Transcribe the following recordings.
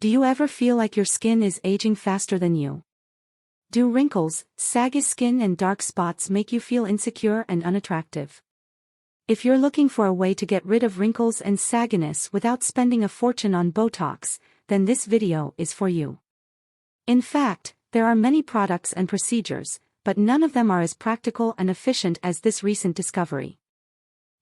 Do you ever feel like your skin is aging faster than you? Do wrinkles, saggy skin and dark spots make you feel insecure and unattractive? If you're looking for a way to get rid of wrinkles and sagginess without spending a fortune on Botox, then this video is for you. In fact, there are many products and procedures, but none of them are as practical and efficient as this recent discovery.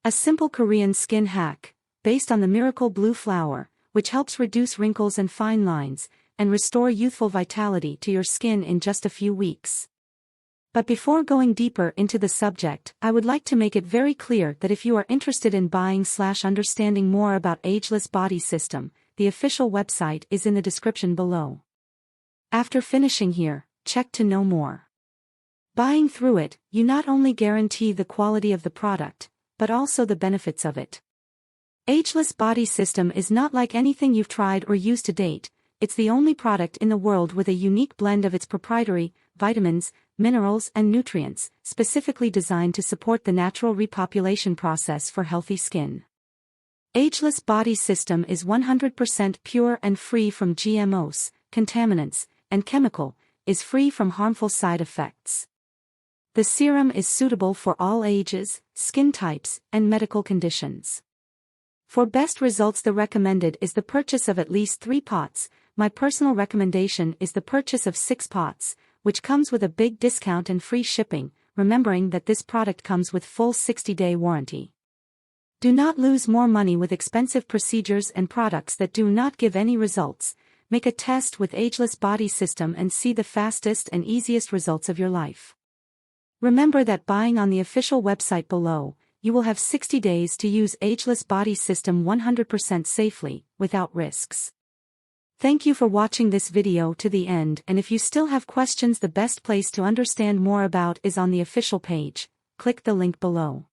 A simple Korean skin hack, based on the miracle blue flower, which helps reduce wrinkles and fine lines, and restore youthful vitality to your skin in just a few weeks. But before going deeper into the subject, I would like to make it very clear that if you are interested in buying/understanding more about Ageless Body System, the official website is in the description below. After finishing here, check to know more. Buying through it, you not only guarantee the quality of the product, but also the benefits of it. Ageless Body System is not like anything you've tried or used to date. It's the only product in the world with a unique blend of its proprietary vitamins, minerals and nutrients, specifically designed to support the natural repopulation process for healthy skin. Ageless Body System is 100% pure and free from GMOs, contaminants, and is free from harmful side effects. The serum is suitable for all ages, skin types, and medical conditions. For best results, the recommended is the purchase of at least 3 pots. My personal recommendation is the purchase of 6 pots, which comes with a big discount and free shipping, remembering that this product comes with full 60-day warranty. Do not lose more money with expensive procedures and products that do not give any results. Make a test with Ageless Body System and see the fastest and easiest results of your life. Remember that buying on the official website below, you will have 60 days to use Ageless Body System 100% safely, without risks. Thank you for watching this video to the end, and if you still have questions, the best place to understand more about is on the official page. Click the link below.